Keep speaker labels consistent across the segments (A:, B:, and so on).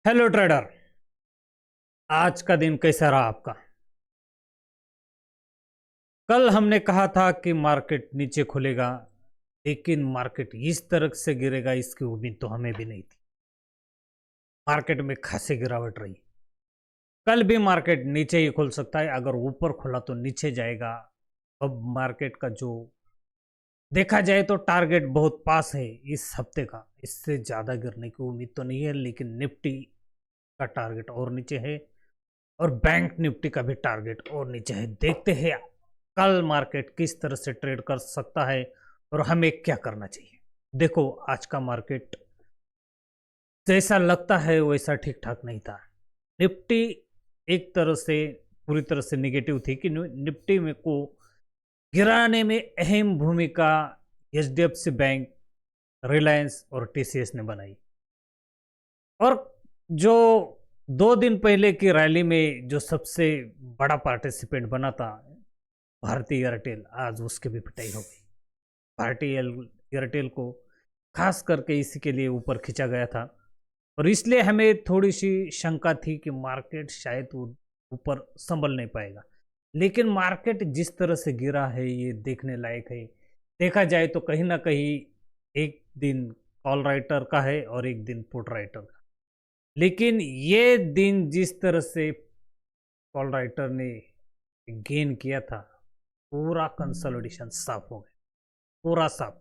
A: Hello trader. आज का दिन कैसा रहा आपका? कल हमने कहा था कि मार्केट नीचे खुलेगा, लेकिन मार्केट इस तरह से गिरेगा इसकी उम्मीद तो हमें भी नहीं थी। मार्केट में खासी गिरावट रही। कल भी मार्केट नीचे ही खुल सकता है, अगर ऊपर खुला तो नीचे जाएगा। अब मार्केट का जो देखा जाए तो टारगेट बहुत पास है इस हफ्ते का, इससे ज़्यादा गिरने की उम्मीद तो नहीं है, लेकिन निफ्टी का टारगेट और नीचे है और बैंक निफ्टी का भी टारगेट और नीचे है। देखते हैं कल मार्केट किस तरह से ट्रेड कर सकता है और हमें क्या करना चाहिए। देखो, आज का मार्केट जैसा लगता है वैसा ठीक ठाक नहीं था। निफ्टी एक तरह से पूरी तरह से निगेटिव थी कि निफ्टी में को गिराने में अहम भूमिका एचडीएफसी बैंक, रिलायंस और टीसीएस ने बनाई। और जो 2 दिन पहले की रैली में जो सबसे बड़ा पार्टिसिपेंट बना था भारतीय एयरटेल, आज उसकी भी पिटाई हो गई। भारतीय एयरटेल को खास करके इसी के लिए ऊपर खींचा गया था और इसलिए हमें थोड़ी सी शंका थी कि मार्केट शायद ऊपर संभल नहीं पाएगा। लेकिन मार्केट जिस तरह से गिरा है ये देखने लायक है। देखा जाए तो कहीं ना कहीं एक दिन कॉल राइटर का है और एक दिन पुट राइटर का। लेकिन ये दिन जिस तरह से कॉल राइटर ने गेन किया था, पूरा कंसोलिडेशन साफ हो गया, पूरा साफ।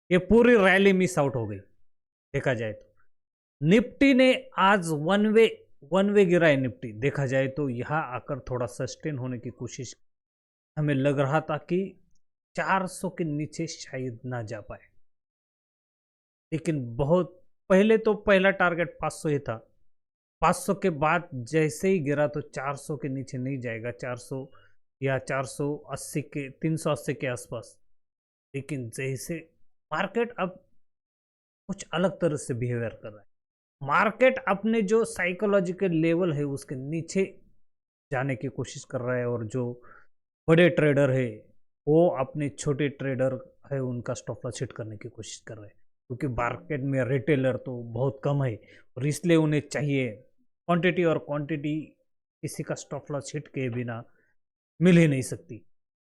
A: ये पूरी रैली मिस आउट हो गई। देखा जाए तो निफ्टी ने आज वन वे गिरा है। निफ्टी देखा जाए तो यहां आकर थोड़ा सस्टेन होने की कोशिश, हमें लग रहा था कि 400 के नीचे शायद ना जा पाए, लेकिन बहुत पहले तो पहला टारगेट 500 ही था। 500 के बाद जैसे ही गिरा तो 400 के नीचे नहीं जाएगा, 400 या 480 के 380 के आसपास। लेकिन जैसे मार्केट अब कुछ अलग तरह से बिहेवियर कर रहा है। मार्केट अपने जो साइकोलॉजिकल लेवल है उसके नीचे जाने की कोशिश कर रहा है और जो बड़े ट्रेडर है वो अपने छोटे ट्रेडर है उनका स्टॉप लॉस हिट करने की कोशिश कर रहे हैं, क्योंकि मार्केट में रिटेलर तो बहुत कम है और इसलिए उन्हें चाहिए क्वांटिटी, और क्वांटिटी किसी का स्टॉप लॉस हिट के बिना मिल ही नहीं सकती।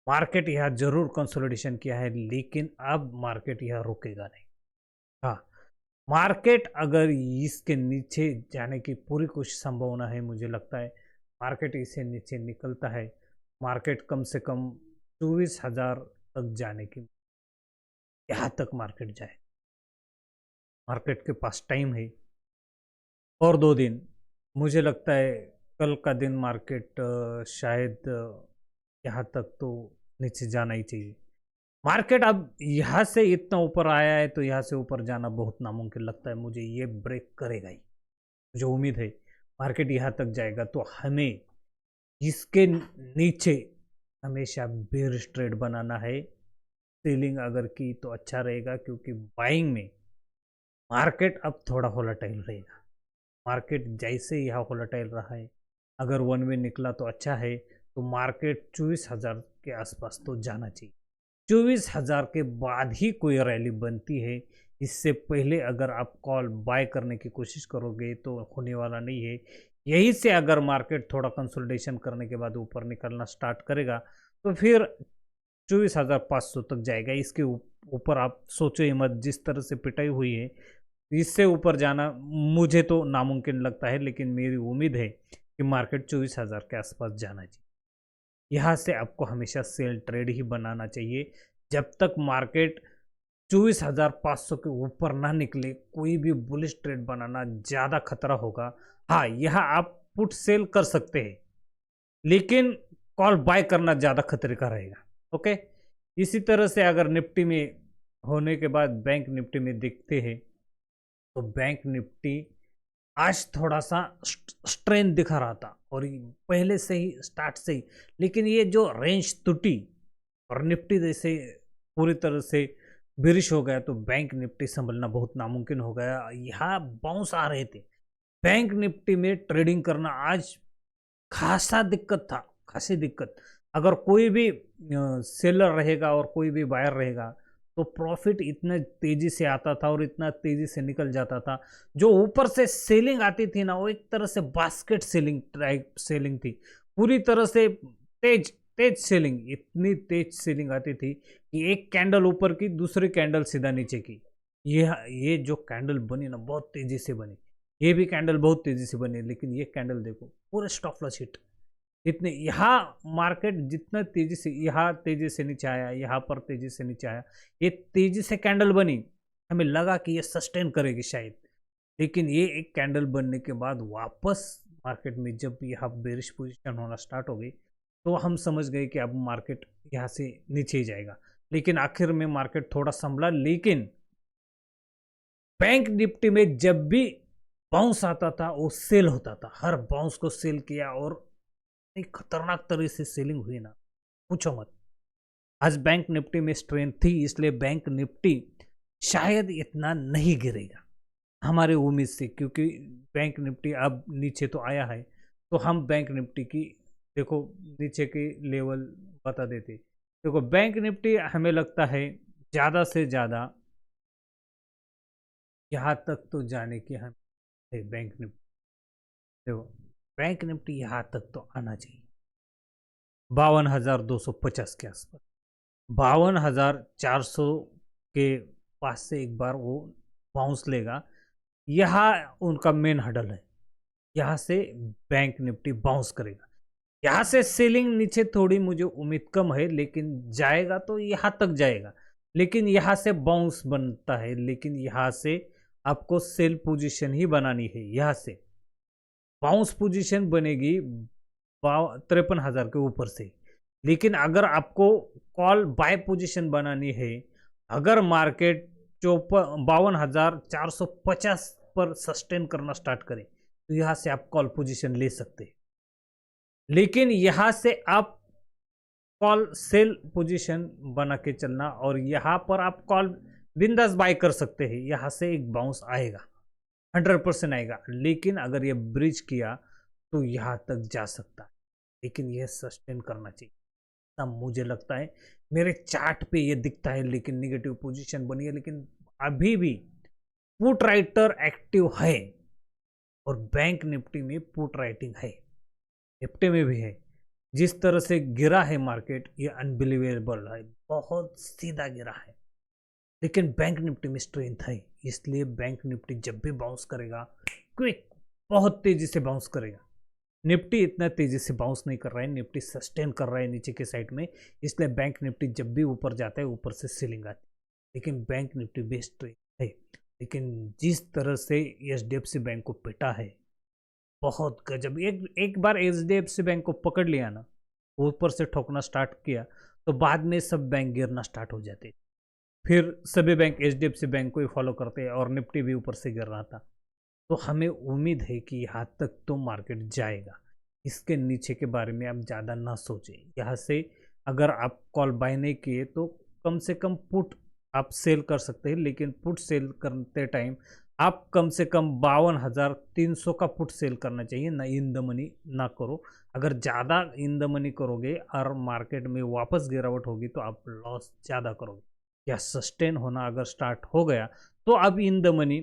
A: मार्केट यहाँ जरूर कंसोलिडेशन किया है, लेकिन अब मार्केट यहाँ रुकेगा नहीं। हाँ, मार्केट अगर इसके नीचे जाने की पूरी कुछ संभावना है, मुझे लगता है मार्केट इसे नीचे निकलता है, मार्केट कम से कम 24,000 तक जाने की, यहाँ तक मार्केट जाए। मार्केट के पास टाइम है और 2 दिन। मुझे लगता है कल का दिन मार्केट शायद यहाँ तक तो नीचे जाना ही चाहिए। मार्केट अब यहाँ से इतना ऊपर आया है तो यहाँ से ऊपर जाना बहुत नामुमकिन लगता है मुझे। ये ब्रेक करेगा ही, मुझे उम्मीद है मार्केट यहाँ तक जाएगा तो हमें इसके नीचे हमेशा बेयरिश ट्रेड बनाना है। सेलिंग अगर की तो अच्छा रहेगा, क्योंकि बाइंग में मार्केट अब थोड़ा वोलेटाइल रहेगा। मार्केट जैसे यहाँ वोलेटाइल रहा है, अगर वन वे निकला तो अच्छा है, तो मार्केट 24,000 के आसपास तो जाना चाहिए। 24,000 के बाद ही कोई रैली बनती है। इससे पहले अगर आप कॉल बाय करने की कोशिश करोगे तो होने वाला नहीं है। यहीं से अगर मार्केट थोड़ा कंसोलिडेशन करने के बाद ऊपर निकलना स्टार्ट करेगा तो फिर 24,500 तक जाएगा। इसके ऊपर आप सोचो ही मत, जिस तरह से पिटाई हुई है इससे ऊपर जाना मुझे तो नामुमकिन लगता है, लेकिन मेरी उम्मीद है कि मार्केट 24,000 के आसपास जाना चाहिए। यहाँ से आपको हमेशा सेल ट्रेड ही बनाना चाहिए। जब तक मार्केट 24,500 के ऊपर ना निकले कोई भी बुलिश ट्रेड बनाना ज़्यादा खतरा होगा। हाँ, यहाँ आप पुट सेल कर सकते हैं, लेकिन कॉल बाय करना ज़्यादा खतरे का रहेगा। ओके, इसी तरह से अगर निफ्टी में होने के बाद बैंक निफ्टी में देखते हैं तो बैंक निफ्टी आज थोड़ा सा स्ट्रेंथ दिखा रहा था और पहले से ही स्टार्ट से ही, लेकिन ये जो रेंज टूटी और निफ्टी जैसे पूरी तरह से बिरिश हो गया तो बैंक निफ्टी संभलना बहुत नामुमकिन हो गया। यहाँ बाउंस आ रहे थे। बैंक निफ्टी में ट्रेडिंग करना आज खासा दिक्कत था, खासी दिक्कत। अगर कोई भी सेलर रहेगा और कोई भी बायर रहेगा तो प्रॉफिट इतना तेजी से आता था और इतना तेजी से निकल जाता था। जो ऊपर से सेलिंग आती थी ना, वो एक तरह से बास्केट सेलिंग टाइप सेलिंग थी, पूरी तरह से तेज तेज सेलिंग, इतनी तेज सेलिंग आती थी कि एक कैंडल ऊपर की, दूसरी कैंडल सीधा नीचे की। ये जो कैंडल बनी ना, बहुत तेजी से बनी। ये भी कैंडल बहुत तेजी से बनी, लेकिन ये कैंडल देखो पूरे स्टॉप लॉस हिट। इतने यहाँ मार्केट जितना तेजी से, यहाँ तेजी से नीचे आया, यहाँ पर तेजी से नीचे आया, ये तेजी से कैंडल बनी, हमें लगा कि ये सस्टेन करेगी शायद। लेकिन ये एक कैंडल बनने के बाद वापस मार्केट में जब यहाँ बेरिश पोजीशन होना स्टार्ट हो गई, तो हम समझ गए कि अब मार्केट यहाँ से नीचे ही जाएगा। लेकिन आखिर में मार्केट थोड़ा संभला। लेकिन बैंक निफ्टी में जब भी बाउंस आता था वो सेल होता था, हर बाउंस को सेल किया और एक खतरनाक तरह से सेलिंग हुई ना, पूछो मत। आज बैंक निफ्टी में स्ट्रेंथ थी, इसलिए बैंक निफ्टी शायद इतना नहीं गिरेगा हमारे उम्मीद से, क्योंकि बैंक निफ्टी अब नीचे तो आया है। तो हम बैंक निफ्टी की देखो नीचे के लेवल बता देते। देखो बैंक निफ्टी हमें लगता है ज़्यादा से ज़्यादा यहाँ तक तो जाने की हम है। बैंक निफ्टी देखो, बैंक निफ्टी यहाँ तक तो आना चाहिए 52,250 के आसपास। 52,400 के पास से एक बार वो बाउंस लेगा, यहाँ उनका मेन हडल है। यहाँ से बैंक निफ्टी बाउंस करेगा। यहाँ से सेलिंग नीचे थोड़ी मुझे उम्मीद कम है, लेकिन जाएगा तो यहाँ तक जाएगा। लेकिन यहाँ से बाउंस बनता है, लेकिन यहाँ से आपको सेल पोजीशन ही बनानी है। यहाँ से बाउंस पोजीशन बनेगी 53,000 के ऊपर से। लेकिन अगर आपको कॉल बाय पोजीशन बनानी है, अगर मार्केट 52,450 पर सस्टेन करना स्टार्ट करे, तो यहाँ से आप कॉल पोजीशन ले सकते हैं। लेकिन यहाँ से आप कॉल सेल पोजीशन बना के चलना, और यहाँ पर आप कॉल बिंदास बाय कर सकते हैं। यहाँ से एक बाउंस आएगा, 100% आएगा। लेकिन अगर ये ब्रिज किया तो यहाँ तक जा सकता है, लेकिन यह सस्टेन करना चाहिए। तब मुझे लगता है मेरे चार्ट पे ये दिखता है, लेकिन निगेटिव पोजीशन बनी है। लेकिन अभी भी पुट राइटर एक्टिव है, और बैंक निफ्टी में पुट राइटिंग है, निफ्टी में भी है। जिस तरह से गिरा है मार्केट, ये अनबिलीवेबल है, बहुत सीधा गिरा है। लेकिन बैंक निफ्टी में स्ट्रेंथ है, इसलिए बैंक निफ्टी जब भी बाउंस करेगा, क्विक, बहुत तेजी से बाउंस करेगा। निफ्टी इतना तेजी से बाउंस नहीं कर रहा है, निफ्टी सस्टेन कर रहा है नीचे के साइड में, इसलिए बैंक निफ्टी जब भी ऊपर जाता है ऊपर से सेलिंग आती है। लेकिन बैंक निफ्टी बेस्ट है। लेकिन जिस तरह से एचडीएफसी बैंक को पिटा है, बहुत गजब। एक बार एचडीएफसी बैंक को पकड़ लिया ना, ऊपर से ठोकना स्टार्ट किया, तो बाद में सब बैंक गिरना स्टार्ट हो जाते। फिर सभी बैंक एचडीएफसी बैंक को ही फॉलो करते हैं, और निफ्टी भी ऊपर से गिर रहा था। तो हमें उम्मीद है कि यहाँ तक तो मार्केट जाएगा, इसके नीचे के बारे में आप ज़्यादा ना सोचें। यहाँ से अगर आप कॉल बाय नहीं किए तो कम से कम पुट आप सेल कर सकते हैं। लेकिन पुट सेल करते टाइम आप कम से कम 52,300 का पुट सेल करना चाहिए, ना इन द मनी ना करो। अगर ज़्यादा इन द मनी करोगे और मार्केट में वापस गिरावट होगी तो आप लॉस ज़्यादा करोगे। या सस्टेन होना अगर स्टार्ट हो गया तो आप in the money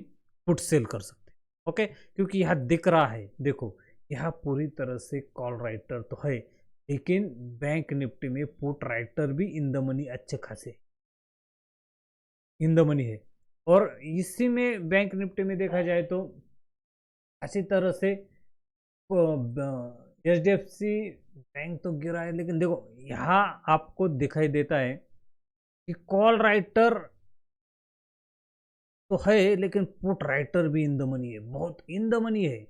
A: put sell कर सकते हैं। ओके, क्योंकि यहाँ दिख रहा है, देखो यहाँ पूरी तरह से कॉल राइटर तो है, लेकिन बैंक निफ्टी में पुट राइटर भी इन द मनी अच्छे खासे इन द मनी है। और इसी में बैंक निफ्टी में देखा जाए तो अच्छी तरह से H D F C bank तो गिरा है, लेकिन देखो यहाँ आपको दिखाई देता है कि कॉल राइटर तो है, लेकिन पुट राइटर भी इन द मनी है, बहुत इन द मनी है।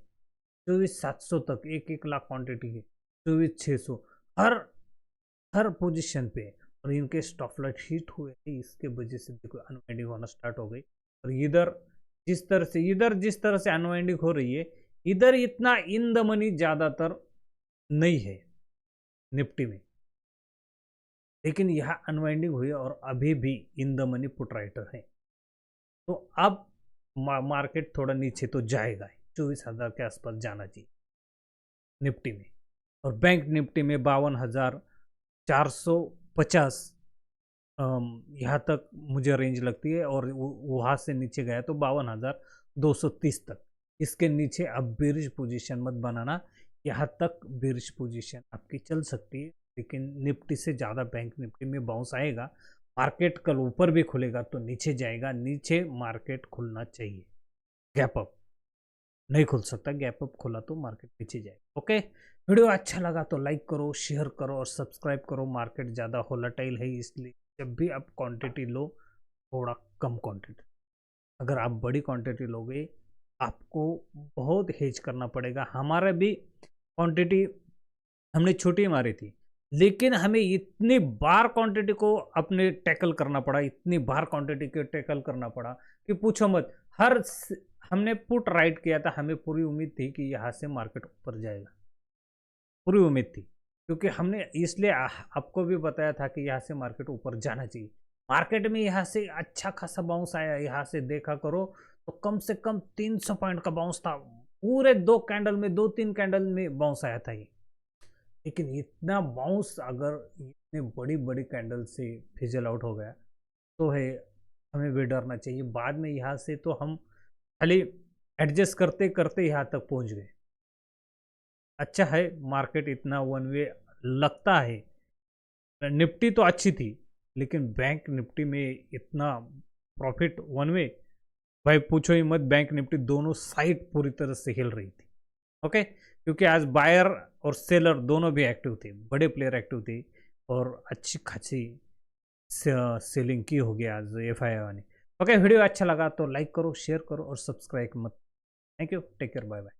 A: 24,700 तक, 1 लाख क्वांटिटी है, 24,600 हर हर पोजीशन पे। और इनके स्टॉप लॉस हिट हुए, इसके वजह से देखो अनवाइंडिंग होना स्टार्ट हो गई। और इधर जिस तरह से अनवाइंडिंग हो रही है, इधर इतना इन द मनी ज्यादातर नहीं है निफ्टी में, लेकिन यहाँ अनवाइंडिंग हुई और अभी भी in the money put writer है। तो अब मार्केट थोड़ा नीचे तो जाएगा, 24,000 के आसपास जाना चाहिए निफ्टी में। और बैंक निफ्टी में 52,450 यहाँ तक मुझे रेंज लगती है, और वहाँ से नीचे गया तो 52,230 तक। इसके नीचे अब बेरिश पोजीशन मत बनाना। यहाँ तक बेरिश पोजीशन आपकी चल सकती है, लेकिन निफ्टी से ज़्यादा बैंक निफ्टी में बाउंस आएगा। मार्केट कल ऊपर भी खुलेगा तो नीचे जाएगा, नीचे मार्केट खुलना चाहिए। गैप अप नहीं खुल सकता, गैप अप खुला तो मार्केट नीचे जाएगा। ओके, वीडियो अच्छा लगा तो लाइक करो, शेयर करो और सब्सक्राइब करो। मार्केट ज़्यादा वोलेटाइल है, इसलिए जब भी आप क्वांटिटी लो, थोड़ा कम क्वांटिटी। अगर आप बड़ी क्वांटिटी लोगे, आपको बहुत हेज करना पड़ेगा। हमारा भी क्वांटिटी हमने छोटी मारी थी, लेकिन हमें इतनी बार क्वांटिटी को अपने टैकल करना पड़ा, इतनी बार क्वांटिटी को टैकल करना पड़ा कि पूछो मत। हमने पुट राइट किया था, हमें पूरी उम्मीद थी कि यहाँ से मार्केट ऊपर जाएगा, पूरी उम्मीद थी, क्योंकि हमने इसलिए आपको भी बताया था कि यहाँ से मार्केट ऊपर जाना चाहिए। मार्केट में यहाँ से अच्छा खासा बाउंस आया, यहाँ से देखा करो तो कम से कम 300 पॉइंट का बाउंस था। पूरे 2 कैंडल में, 2-3 कैंडल में बाउंस आया था ये। लेकिन इतना बाउंस अगर इतने बड़ी बड़ी कैंडल से फिजल आउट हो गया तो है, हमें भी डरना चाहिए। बाद में यहाँ से तो हम खाली एडजस्ट करते करते यहाँ तक पहुँच गए। अच्छा है मार्केट इतना वन वे लगता है। निफ्टी तो अच्छी थी, लेकिन बैंक निफ्टी में इतना प्रॉफिट वन वे, भाई पूछो ही मत। बैंक निफ्टी दोनों साइड पूरी तरह से हिल रही थी। ओके, क्योंकि आज बायर और सेलर दोनों भी एक्टिव थे, बड़े प्लेयर एक्टिव थे, और अच्छी खासी सेलिंग की होगी आज FII ने। ओके, वीडियो अच्छा लगा तो लाइक करो, शेयर करो और सब्सक्राइब मत। Thank you, take care, bye bye.